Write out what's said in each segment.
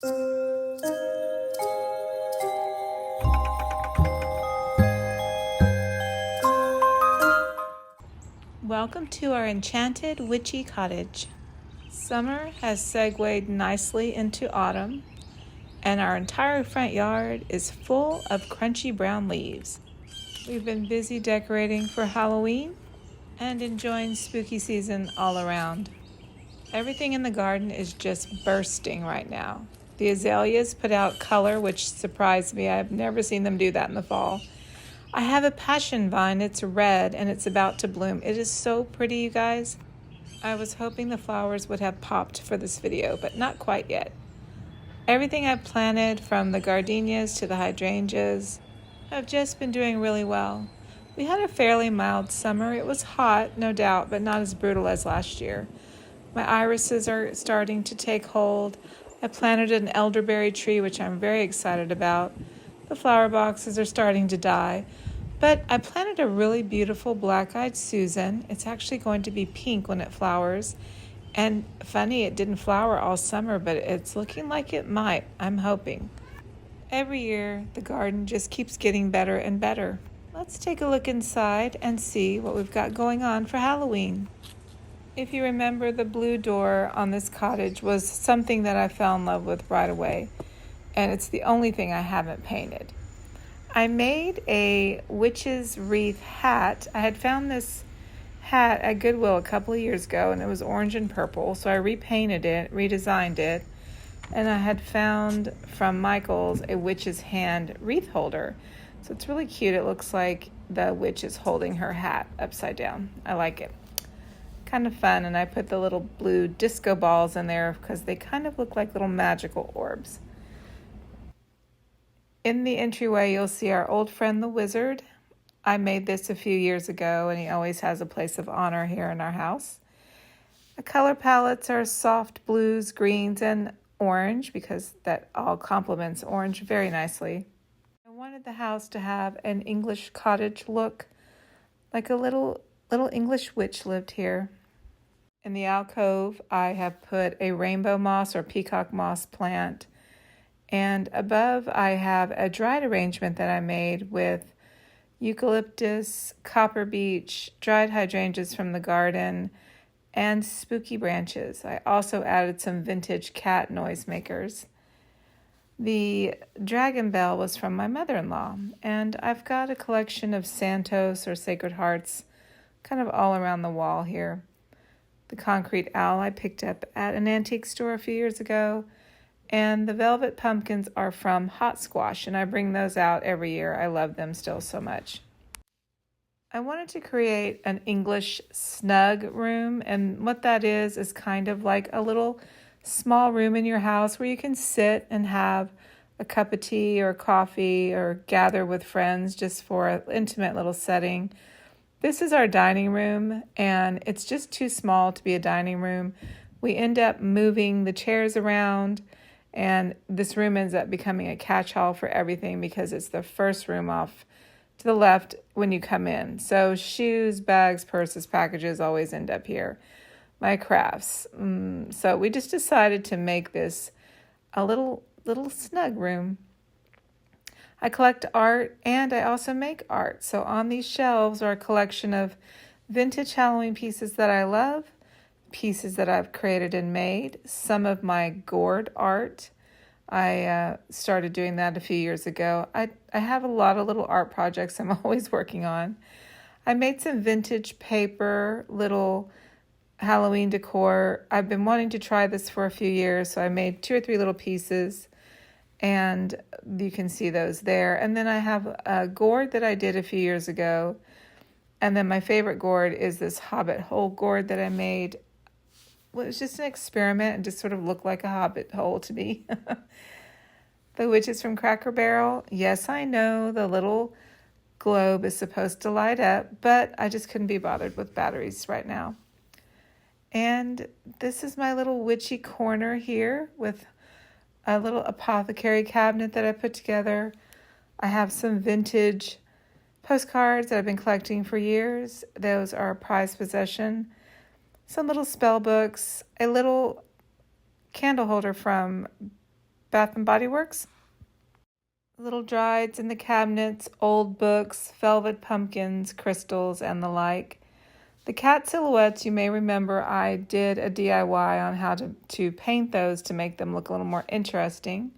Welcome to our Enchanted Witchy Cottage. Summer has segued nicely into autumn, and our entire front yard is full of crunchy brown leaves. We've been busy decorating for Halloween and enjoying spooky season all around. Everything in the garden is just bursting right now. The azaleas put out color, which surprised me. I've never seen them do that in the fall. I have a passion vine. It's red and it's about to bloom. It is so pretty, you guys. I was hoping the flowers would have popped for this video, but not quite yet. Everything I've planted, from the gardenias to the hydrangeas, have just been doing really well. We had a fairly mild summer. It was hot, no doubt, but not as brutal as last year. My irises are starting to take hold. I planted an elderberry tree, which I'm very excited about. The flower boxes are starting to die, but I planted a really beautiful black-eyed Susan. It's actually going to be pink when it flowers, and funny, it didn't flower all summer, but it's looking like it might. I'm hoping. Every year, the garden just keeps getting better and better. Let's take a look inside and see what we've got going on for Halloween. If you remember, the blue door on this cottage was something that I fell in love with right away, and it's the only thing I haven't painted. I made a witch's wreath hat. I had found this hat at Goodwill a couple of years ago, and it was orange and purple, so I repainted it, redesigned it, and I had found from Michael's a witch's hand wreath holder. So it's really cute. It looks like the witch is holding her hat upside down. I like it. Kind of fun, and I put the little blue disco balls in there because they kind of look like little magical orbs. In the entryway, you'll see our old friend the wizard. I made this a few years ago, and he always has a place of honor here in our house. The color palettes are soft blues, greens, and orange, because that all complements orange very nicely. I wanted the house to have an English cottage look, like a little English witch lived here. In the alcove, I have put a rainbow moss or peacock moss plant, and above I have a dried arrangement that I made with eucalyptus, copper beech, dried hydrangeas from the garden, and spooky branches. I also added some vintage cat noisemakers. The dragon bell was from my mother-in-law, and I've got a collection of Santos or Sacred Hearts kind of all around the wall here. The concrete owl I picked up at an antique store a few years ago, and the velvet pumpkins are from Hot Squash, and I bring those out every year. I love them still so much. I wanted to create an English snug room, and what that is kind of like a little small room in your house where you can sit and have a cup of tea or coffee or gather with friends just for an intimate little setting. This is our dining room, and it's just too small to be a dining room. We end up moving the chairs around, and this room ends up becoming a catch-all for everything because it's the first room off to the left when you come in. So shoes, bags, purses, packages always end up here. My crafts. So we just decided to make this a little snug room. I collect art, and I also make art. So on these shelves are a collection of vintage Halloween pieces that I love, pieces that I've created and made, some of my gourd art. I started doing that a few years ago. I have a lot of little art projects I'm always working on. I made some vintage paper, little Halloween decor. I've been wanting to try this for a few years, so I made 2 or 3 little pieces, and you can see those there. And then I have a gourd that I did a few years ago, and then my favorite gourd is this hobbit hole gourd that I made. Well, it was just an experiment and just sort of looked like a hobbit hole to me. The witches from Cracker Barrel. Yes, I know the little globe is supposed to light up, but I just couldn't be bothered with batteries right now. And this is my little witchy corner here with a little apothecary cabinet that I put together. I have some vintage postcards that I've been collecting for years. Those are a prized possession. Some little spell books, a little candle holder from Bath and Body Works. Little drieds in the cabinets, old books, velvet pumpkins, crystals, and the like. The cat silhouettes, you may remember I did a DIY on how to paint those to make them look a little more interesting.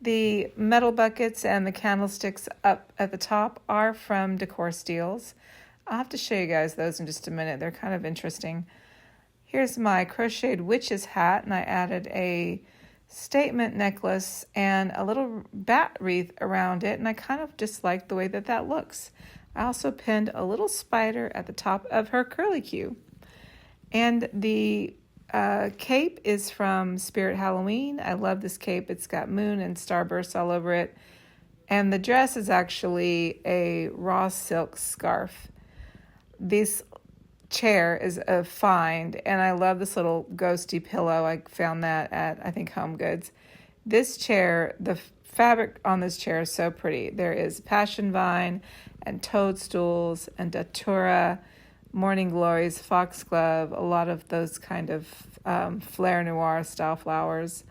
The metal buckets and the candlesticks up at the top are from Decor Steels. I'll have to show you guys those in just a minute. They're kind of interesting. Here's my crocheted witch's hat, and I added a statement necklace and a little bat wreath around it, and I kind of just like the way that looks. I also pinned a little spider at the top of her curlicue. And the cape is from Spirit Halloween. I love this cape. It's got moon and starbursts all over it. And the dress is actually a raw silk scarf. This chair is a find, and I love this little ghosty pillow. I found that at, I think, Home Goods. This chair, the fabric on this chair is so pretty. There is passion vine and toadstools and datura, morning glories, foxglove, a lot of those kind of flare noir style flowers.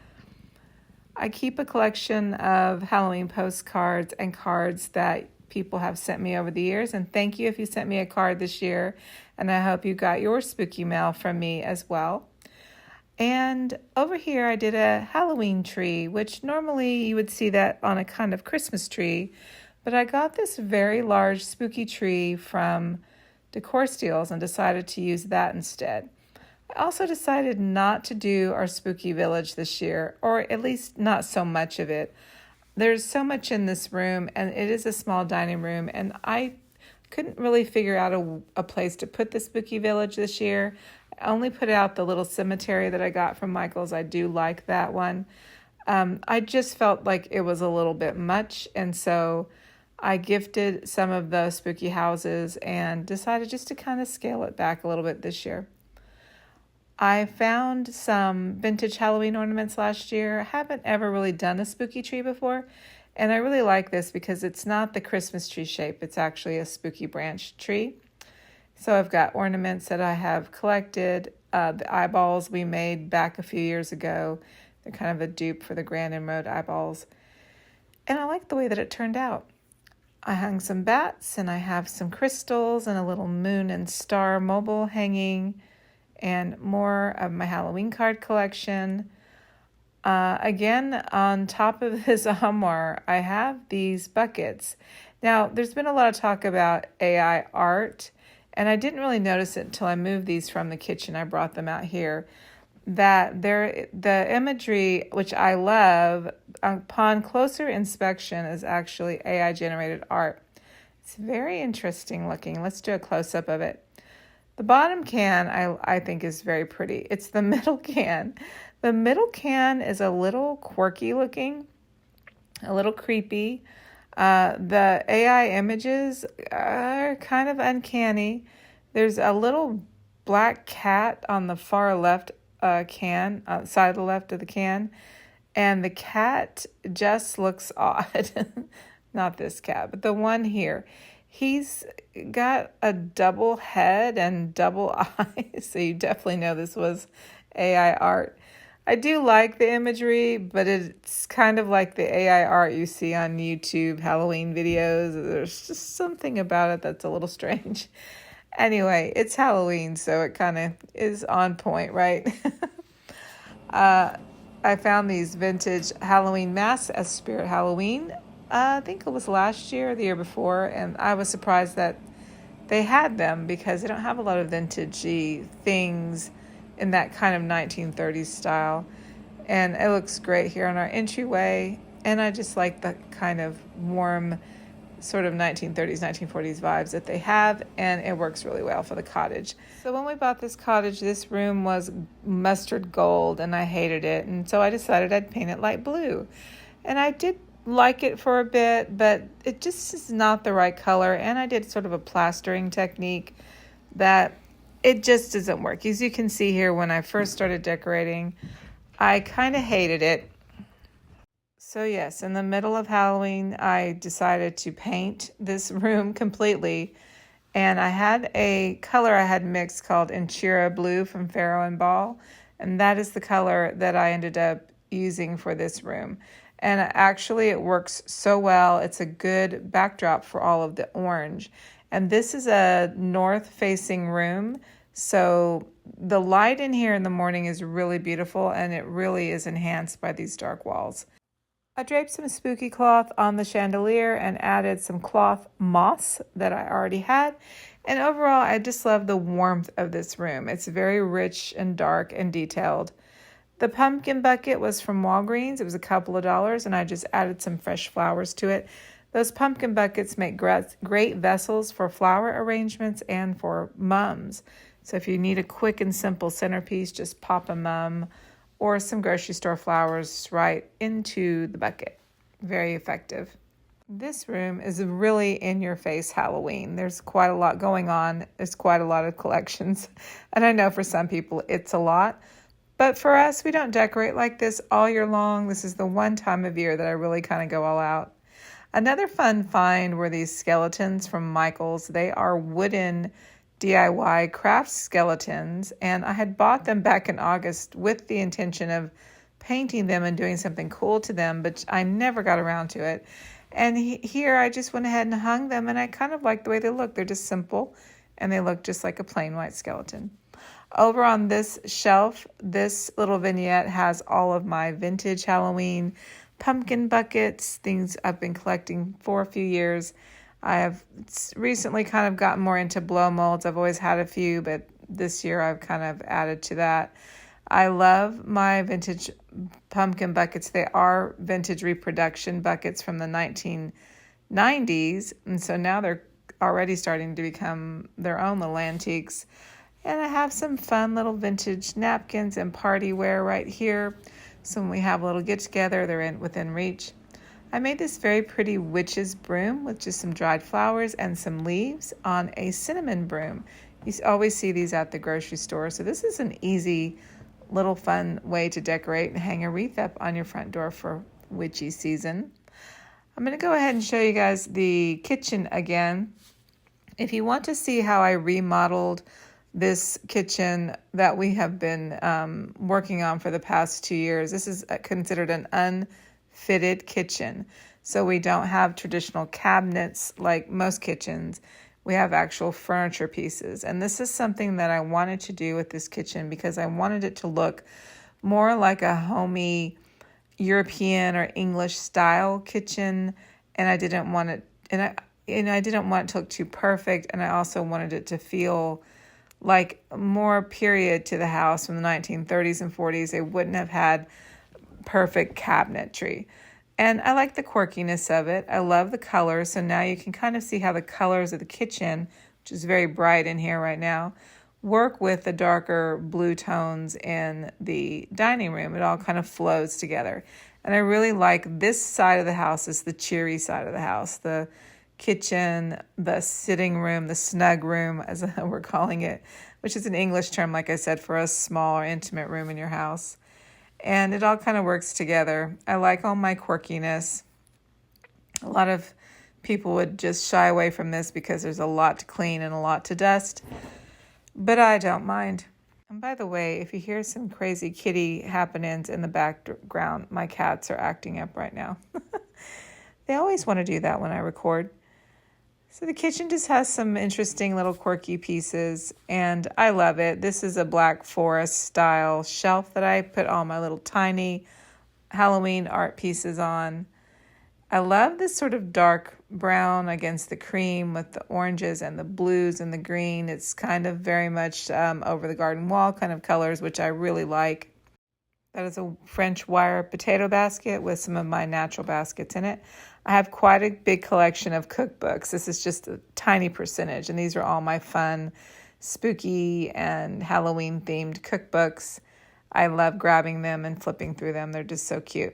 I keep a collection of Halloween postcards and cards that people have sent me over the years, and thank you if you sent me a card this year, and I hope you got your spooky mail from me as well. And over here I did a Halloween tree, which normally you would see that on a kind of Christmas tree, but I got this very large spooky tree from Decor Steels and decided to use that instead. I also decided not to do our spooky village this year, or at least not so much of it. There's so much in this room, and it is a small dining room, and I couldn't really figure out a place to put the spooky village this year. I only put out the little cemetery that I got from Michael's. I do like that one. I just felt like it was a little bit much, and so I gifted some of the spooky houses and decided just to kind of scale it back a little bit this year. I found some vintage Halloween ornaments last year. I haven't ever really done a spooky tree before, and I really like this because it's not the Christmas tree shape. It's actually a spooky branch tree. So I've got ornaments that I have collected. The eyeballs we made back a few years ago. They're kind of a dupe for the Grand Emerald eyeballs. And I like the way that it turned out. I hung some bats, and I have some crystals and a little moon and star mobile hanging, and more of my Halloween card collection. Again, on top of this armoire, I have these buckets. Now, there's been a lot of talk about AI art, and I didn't really notice it until I moved these from the kitchen. I brought them out here. That the imagery, which I love, upon closer inspection, is actually AI generated art. It's very interesting looking. Let's do a close-up of it. The bottom can I think is very pretty. It's the middle can. The middle can is a little quirky looking, a little creepy. The AI images are kind of uncanny. There's a little black cat on the far left can, side of the left of the can, and the cat just looks odd. Not this cat, but the one here. He's got a double head and double eyes, so you definitely know this was AI art. I do like the imagery, but it's kind of like the AI art you see on YouTube Halloween videos. There's just something about it that's a little strange. Anyway, it's Halloween, so it kind of is on point, right? I found these vintage Halloween masks at Spirit Halloween. I think it was last year or the year before, and I was surprised that they had them because they don't have a lot of vintagey things in that kind of 1930s style. And it looks great here on our entryway, and I just like the kind of warm sort of 1930s, 1940s vibes that they have, and it works really well for the cottage. So when we bought this cottage, this room was mustard gold, and I hated it, and so I decided I'd paint it light blue. And I did like it for a bit, but it just is not the right color, and I did sort of a plastering technique that it just doesn't work. As you can see here, when I first started decorating, I kind of hated it. So yes, in the middle of Halloween, I decided to paint this room completely, and I had a color I had mixed called Enchira Blue from Farrow and Ball, and that is the color that I ended up using for this room. And actually it works so well. It's a good backdrop for all of the orange. And this is a north-facing room, so the light in here in the morning is really beautiful, and it really is enhanced by these dark walls. I draped some spooky cloth on the chandelier and added some cloth moss that I already had. And overall, I just love the warmth of this room. It's very rich and dark and detailed. The pumpkin bucket was from Walgreens. It was a couple of dollars, and I just added some fresh flowers to it. Those pumpkin buckets make great vessels for flower arrangements and for mums. So if you need a quick and simple centerpiece, just pop a mum or some grocery store flowers right into the bucket. Very effective. This room is really in-your-face Halloween. There's quite a lot going on. There's quite a lot of collections. And I know for some people it's a lot. But for us, we don't decorate like this all year long. This is the one time of year that I really kind of go all out. Another fun find were these skeletons from Michael's. They are wooden DIY craft skeletons, and I had bought them back in August with the intention of painting them and doing something cool to them, but I never got around to it. And here I just went ahead and hung them, and I kind of like the way they look. They're just simple, and they look just like a plain white skeleton. Over on this shelf, this little vignette has all of my vintage Halloween pumpkin buckets, things I've been collecting for a few years. I have recently kind of gotten more into blow molds. I've always had a few, but this year I've kind of added to that. I love my vintage pumpkin buckets. They are vintage reproduction buckets from the 1990s, and so now they're already starting to become their own little antiques. And I have some fun little vintage napkins and party wear right here. So when we have a little get-together, they're within reach. I made this very pretty witch's broom with just some dried flowers and some leaves on a cinnamon broom. You always see these at the grocery store. So this is an easy little fun way to decorate and hang a wreath up on your front door for witchy season. I'm going to go ahead and show you guys the kitchen again. If you want to see how I remodeled this kitchen that we have been working on for the past 2 years. This is considered an unfitted kitchen. So we don't have traditional cabinets like most kitchens. We have actual furniture pieces. And this is something that I wanted to do with this kitchen because I wanted it to look more like a homey European or English style kitchen. And I didn't want it, I didn't want it to look too perfect. And I also wanted it to feel like more period to the house from the 1930s and 40s. They wouldn't have had perfect cabinetry. And I like the quirkiness of it. I love the colors. So now you can kind of see how the colors of the kitchen, which is very bright in here right now, work with the darker blue tones in the dining room. It all kind of flows together. And I really like this side of the house is the cheery side of the house. The kitchen, the sitting room, the snug room, as we're calling it, which is an English term, like I said, for a small or intimate room in your house. And it all kind of works together. I like all my quirkiness. A lot of people would just shy away from this because there's a lot to clean and a lot to dust, but I don't mind. And by the way, if you hear some crazy kitty happenings in the background, my cats are acting up right now. They always want to do that when I record. So the kitchen just has some interesting little quirky pieces, and I love it. This is a Black Forest style shelf that I put all my little tiny Halloween art pieces on. I love this sort of dark brown against the cream with the oranges and the blues and the green. It's kind of very much over the garden wall kind of colors, which I really like. That is a French wire potato basket with some of my natural baskets in it. I have quite a big collection of cookbooks. This is just a tiny percentage, and these are all my fun, spooky, and Halloween-themed cookbooks. I love grabbing them and flipping through them. They're just so cute.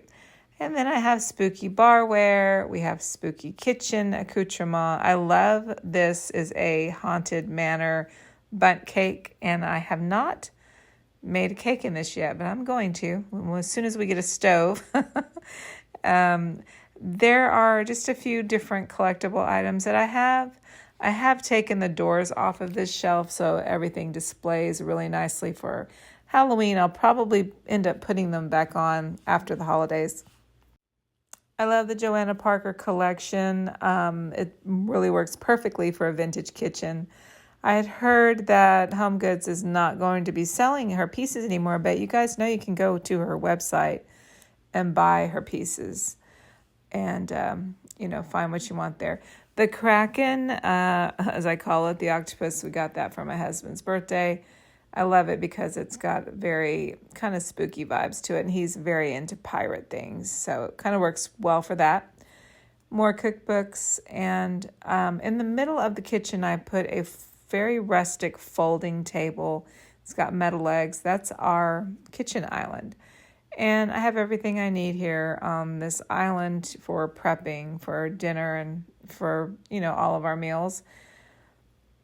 And then I have spooky barware. We have spooky kitchen accoutrement. I love this is a Haunted Manor bundt cake, and I have not made a cake in this yet, but I'm going to as soon as we get a stove. There are just a few different collectible items that I have. I have taken the doors off of this shelf so everything displays really nicely for Halloween, I'll probably end up putting them back on after the holidays. I love the Joanna Parker collection. It really works perfectly for a vintage kitchen. I had heard that Home Goods is not going to be selling her pieces anymore, but you guys know you can go to her website and buy her pieces and, find what you want there. The Kraken, as I call it, the octopus, we got that for my husband's birthday. I love it because it's got very kind of spooky vibes to it, and he's very into pirate things, so it kind of works well for that. More cookbooks, and in the middle of the kitchen, I put a very rustic folding table. It's got metal legs. That's our kitchen island. And I have everything I need here on this island for prepping for dinner and for, all of our meals.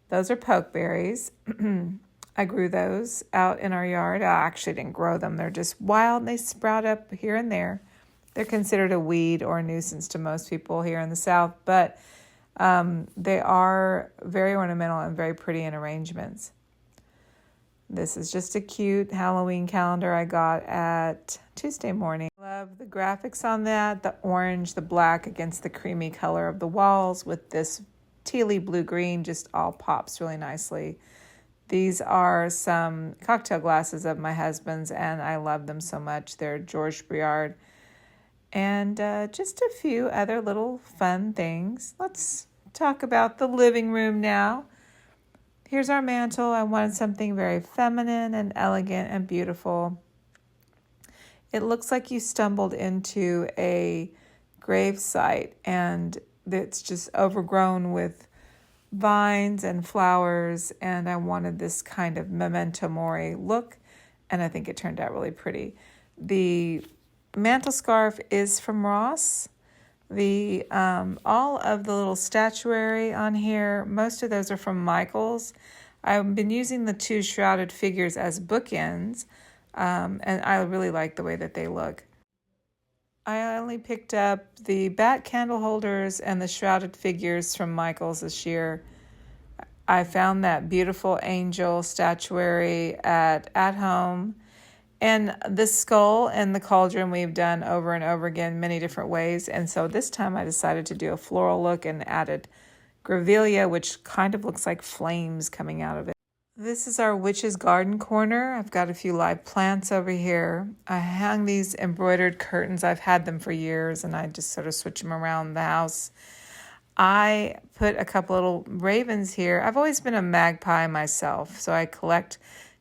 Those are pokeberries. I grew those out in our yard. I actually didn't grow them. They're just wild and they sprout up here and there. They're considered a weed or a nuisance to most people here in the South, but they are very ornamental and very pretty in arrangements. This is just a cute Halloween calendar I got at Tuesday morning. Love the graphics on that, the orange, the black against the creamy color of the walls with this tealy blue-green just all pops really nicely. These are some cocktail glasses of my husband's, and I love them so much. They're George Briard. And just a few other little fun things. Let's talk about the living room now. Here's our mantle. I wanted something very feminine and elegant and beautiful. It looks like you stumbled into a grave site, and it's just overgrown with vines and flowers, and I wanted this kind of memento mori look, and I think it turned out really pretty. The mantle scarf is from Ross. The all of the little statuary on here, most of those are from Michael's. I've been using the two shrouded figures as bookends, and I really like the way that they look. I only picked up the bat candle holders and the shrouded figures from Michael's this year. I found that beautiful angel statuary at home. And the skull and the cauldron we've done over and over again many different ways. And so this time I decided to do a floral look and added grevillea, which kind of looks like flames coming out of it. This is our witch's garden corner. I've got a few live plants over here. I hung these embroidered curtains. I've had them for years, and I just sort of switch them around the house. I put a couple little ravens here. I've always been a magpie myself, so I collect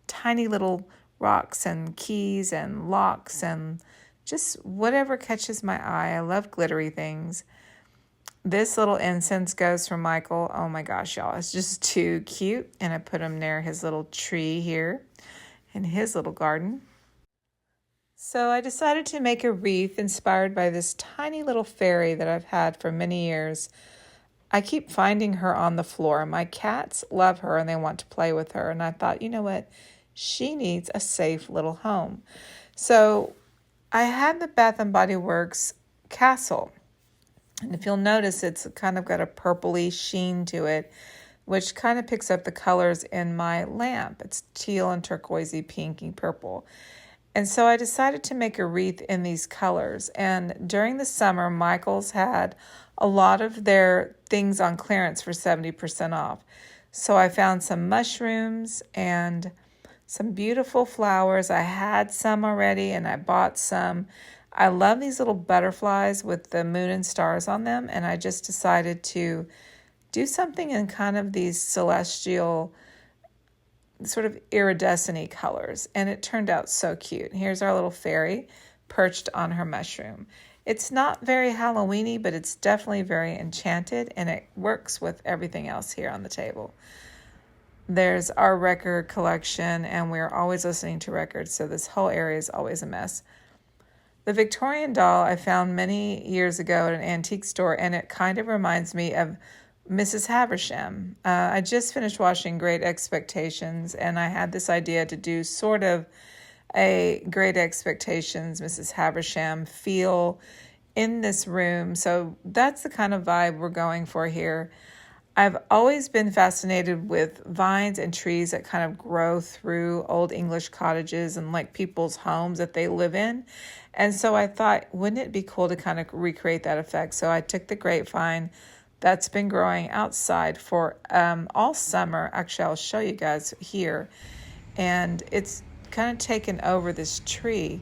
tiny little rocks and keys and locks and just whatever catches my eye. I love glittery things. This little incense goes from Michael. Oh my gosh, y'all, it's just too cute. And I put him near his little tree here in his little garden. So I decided to make a wreath inspired by this tiny little fairy that I've had for many years. I keep finding her on the floor. My cats love her and they want to play with her. And I thought, you know what? She needs a safe little home. So I had the Bath & Body Works castle. And if you'll notice, it's kind of got a purpley sheen to it, which kind of picks up the colors in my lamp. It's teal and turquoisey, pinky, purple. And so I decided to make a wreath in these colors. And during the summer, Michael's had a lot of their things on clearance for 70% off. So I found some mushrooms and some beautiful flowers. I had some already and I bought some. I love these little butterflies with the moon and stars on them, and I just decided to do something in kind of these celestial, sort of iridescent-y colors, and it turned out so cute. Here's our little fairy perched on her mushroom. It's not very Halloween-y, but it's definitely very enchanted, and it works with everything else here on the table. There's our record collection, and we're always listening to records, so this whole area is always a mess. The Victorian doll I found many years ago at an antique store, and it kind of reminds me of Mrs. Havisham. I just finished watching Great Expectations, and I had this idea to do sort of a Great Expectations, Mrs. Havisham feel in this room. So that's the kind of vibe we're going for here. I've always been fascinated with vines and trees that kind of grow through old English cottages and like people's homes that they live in. And so I thought, wouldn't it be cool to kind of recreate that effect? So I took the grapevine that's been growing outside for all summer. Actually, I'll show you guys here. And it's kind of taken over this tree.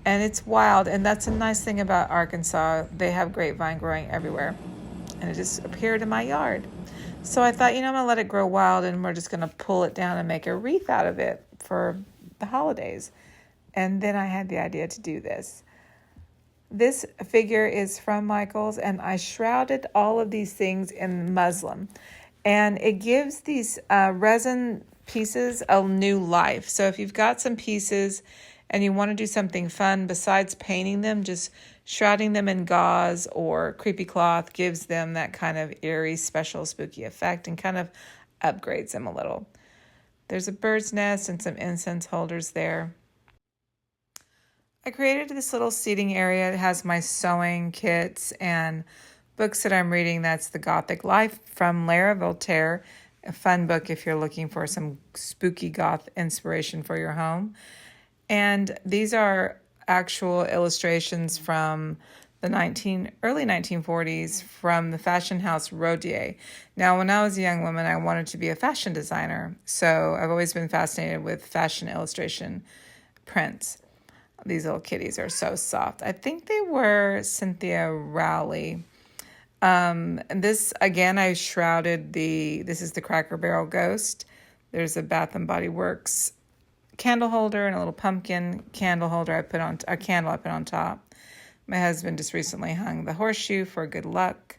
And it's wild. And that's a nice thing about Arkansas. They have grapevine growing everywhere. And it just appeared in my yard. So I thought, I'm going to let it grow wild and we're just going to pull it down and make a wreath out of it for the holidays. And then I had the idea to do this. This figure is from Michael's, and I shrouded all of these things in muslin. And it gives these resin pieces a new life. So if you've got some pieces and you want to do something fun besides painting them, just shrouding them in gauze or creepy cloth gives them that kind of eerie, special, spooky effect and kind of upgrades them a little. There's a bird's nest and some incense holders there. I created this little seating area. It has my sewing kits and books that I'm reading. That's The Gothic Life from Lara Voltaire, a fun book if you're looking for some spooky goth inspiration for your home. And these are actual illustrations from the early 1940s from the fashion house Rodier. Now, when I was a young woman, I wanted to be a fashion designer. So I've always been fascinated with fashion illustration prints. These little kitties are so soft. I think they were Cynthia Rowley. And this, again, I shrouded this is the Cracker Barrel Ghost. There's a Bath and Body Works candle holder and a little pumpkin candle holder I put on top. My husband just recently hung the horseshoe for good luck.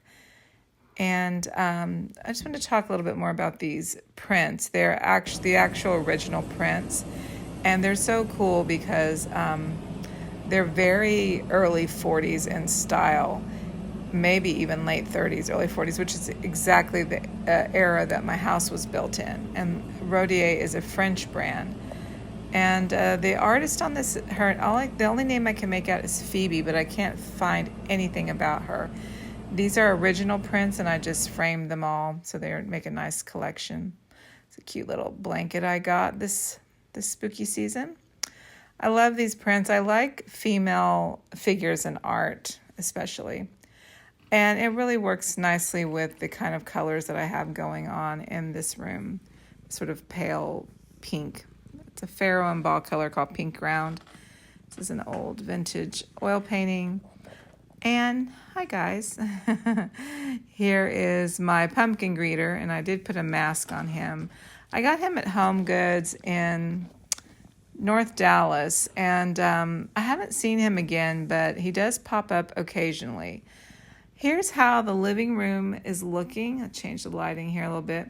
And I just want to talk a little bit more about these prints. They're the actual original prints. And they're so cool because they're very early 40s in style, maybe even late 30s, early 40s, which is exactly the era that my house was built in. And Rodier is a French brand. And the artist on this, the only name I can make out is Phoebe, but I can't find anything about her. These are original prints, and I just framed them all, so they make a nice collection. It's a cute little blanket I got this spooky season. I love these prints. I like female figures in art, especially. And it really works nicely with the kind of colors that I have going on in this room, sort of pale pink. It's a Pharaoh and ball color called Pink Ground. This is an old vintage oil painting. And hi guys, here is my pumpkin greeter, and I did put a mask on him. I got him at Home Goods in North Dallas, and I haven't seen him again, but he does pop up occasionally. Here's how the living room is looking. I'll change the lighting here a little bit.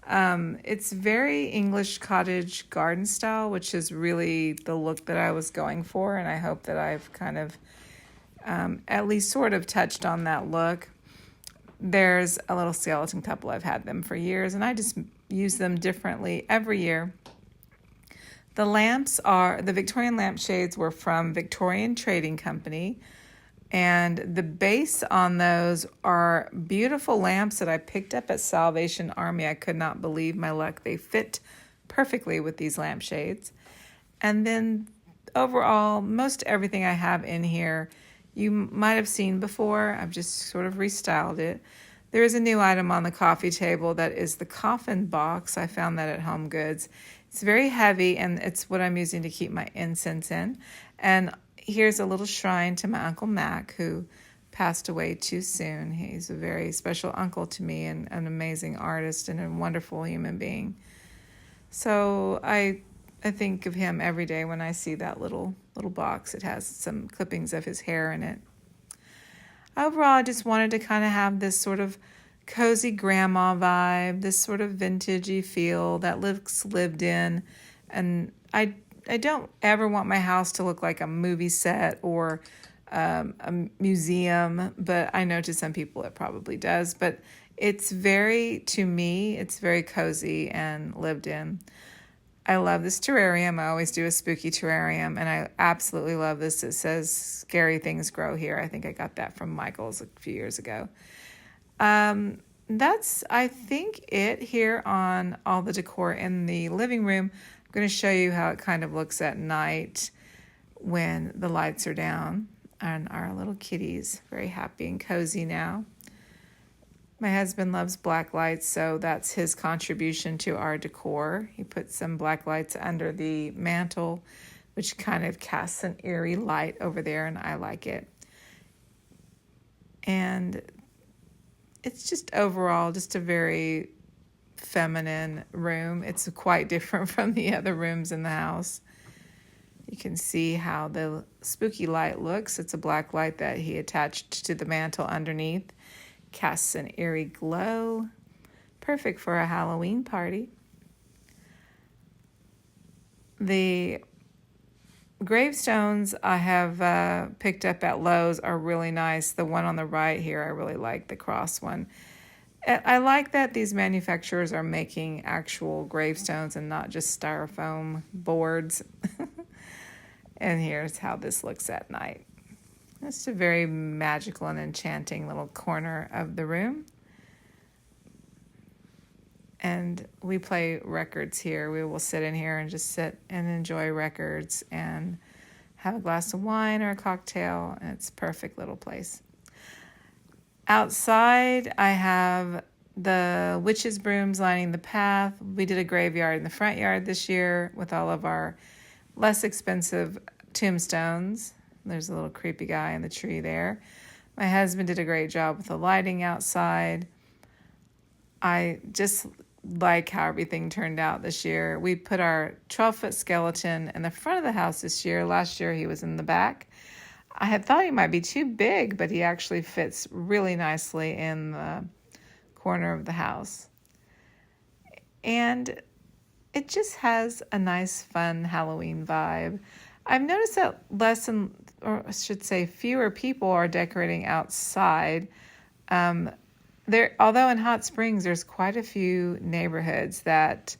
It's very English cottage garden style, which is really the look that I was going for, and I hope that I've kind of at least sort of touched on that look. There's a little skeleton couple. I've had them for years, and I just use them differently every year. The Victorian lampshades were from Victorian Trading Company, and the base on those are beautiful lamps that I picked up at Salvation Army. I could not believe my luck. They fit perfectly with these lampshades. And then overall, most everything I have in here you might have seen before. I've just sort of restyled it. There is a new item on the coffee table that is the coffin box. I found that at Home Goods. It's very heavy, and it's what I'm using to keep my incense in. And here's a little shrine to my Uncle Mac, who passed away too soon. He's a very special uncle to me and an amazing artist and a wonderful human being. So I think of him every day when I see that little box. It has some clippings of his hair in it. Overall, I just wanted to kind of have this sort of cozy grandma vibe, this sort of vintagey feel that looks lived in. And I don't ever want my house to look like a movie set or a museum, but I know to some people it probably does. But to me, it's very cozy and lived in. I love this terrarium. I always do a spooky terrarium, and I absolutely love this. It says scary things grow here. I think I got that from Michael's a few years ago. that's, I think, it here on all the decor in the living room. I'm going to show you how it kind of looks at night when the lights are down. And our little kitty's very happy and cozy now. My husband loves black lights, so that's his contribution to our decor. He put some black lights under the mantle, which kind of casts an eerie light over there, and I like it. And it's just overall just a very feminine room. It's quite different from the other rooms in the house. You can see how the spooky light looks. It's a black light that he attached to the mantle underneath. Casts an eerie glow. Perfect for a Halloween party. The gravestones I have picked up at Lowe's are really nice. The one on the right here, I really like the cross one. I like that these manufacturers are making actual gravestones and not just styrofoam boards. And here's how this looks at night. It's a very magical and enchanting little corner of the room. And we play records here. We will sit in here and just sit and enjoy records and have a glass of wine or a cocktail. And it's a perfect little place. Outside, I have the witches' brooms lining the path. We did a graveyard in the front yard this year with all of our less expensive tombstones. There's a little creepy guy in the tree there. My husband did a great job with the lighting outside. I just like how everything turned out this year. We put our 12-foot skeleton in the front of the house this year. Last year he was in the back. I had thought he might be too big, but he actually fits really nicely in the corner of the house. And it just has a nice, fun Halloween vibe. I've noticed that fewer people are decorating outside. Although in Hot Springs, there's quite a few neighborhoods that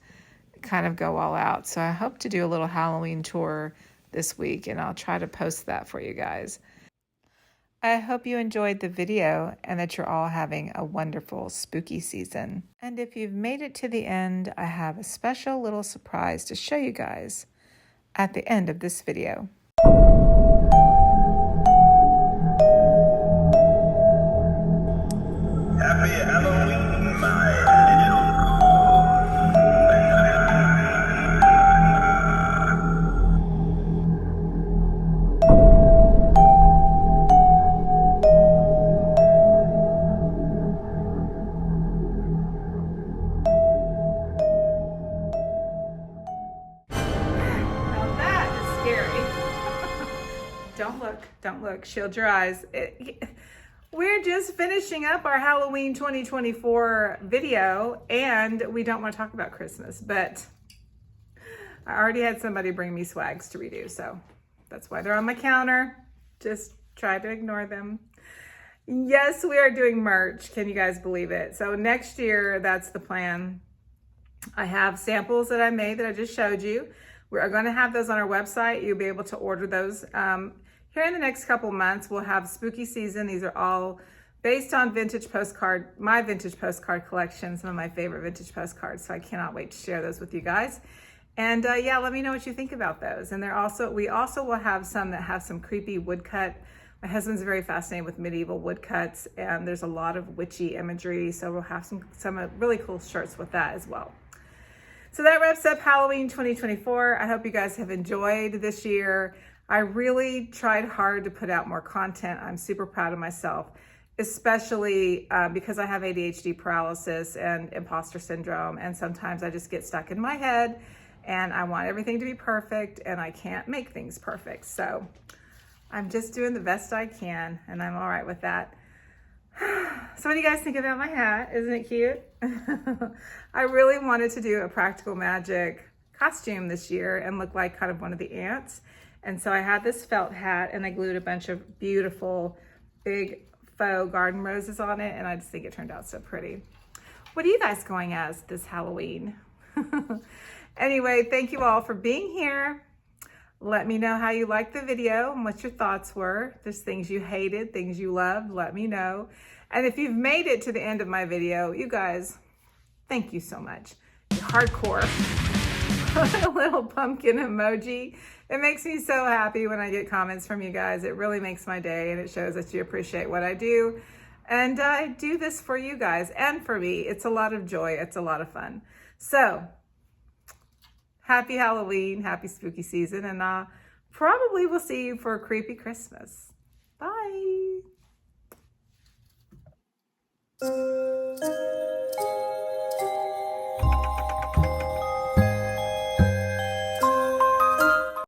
kind of go all out. So I hope to do a little Halloween tour this week, and I'll try to post that for you guys. I hope you enjoyed the video and that you're all having a wonderful spooky season. And if you've made it to the end, I have a special little surprise to show you guys at the end of this video. Happy Halloween, my Now that is scary. Don't look, shield your eyes. We're just finishing up our Halloween 2024 video, and we don't want to talk about Christmas, but I already had somebody bring me swags to redo, so that's why they're on my counter. Just try to ignore them. Yes, we are doing merch. Can you guys believe it? So next year, that's the plan. I have samples that I made that I just showed you. We're going to have those on our website. You'll be able to order those. Here in the next couple months, we'll have spooky season. These are all based on my vintage postcard collection, some of my favorite vintage postcards. So I cannot wait to share those with you guys. And yeah, let me know what you think about those. And we also will have some that have some creepy woodcut. My husband's very fascinated with medieval woodcuts, and there's a lot of witchy imagery. So we'll have some really cool shirts with that as well. So that wraps up Halloween 2024. I hope you guys have enjoyed this year. I really tried hard to put out more content. I'm super proud of myself, especially because I have ADHD paralysis and imposter syndrome. And sometimes I just get stuck in my head and I want everything to be perfect and I can't make things perfect. So I'm just doing the best I can and I'm all right with that. So what do you guys think about my hat? Isn't it cute? I really wanted to do a practical magic costume this year and look like kind of one of the ants. And so I had this felt hat and I glued a bunch of beautiful big faux garden roses on it. And I just think it turned out so pretty. What are you guys going as this Halloween? Anyway, thank you all for being here. Let me know how you liked the video and what your thoughts were. If there's things you hated, things you loved, let me know. And if you've made it to the end of my video, you guys, thank you so much. You're hardcore. A little pumpkin emoji. It makes me so happy when I get comments from you guys. It really makes my day, and it shows that you appreciate what I do. And I do this for you guys and for me. It's a lot of joy. It's a lot of fun. So happy Halloween, happy spooky season, and probably will see you for a creepy Christmas. Bye.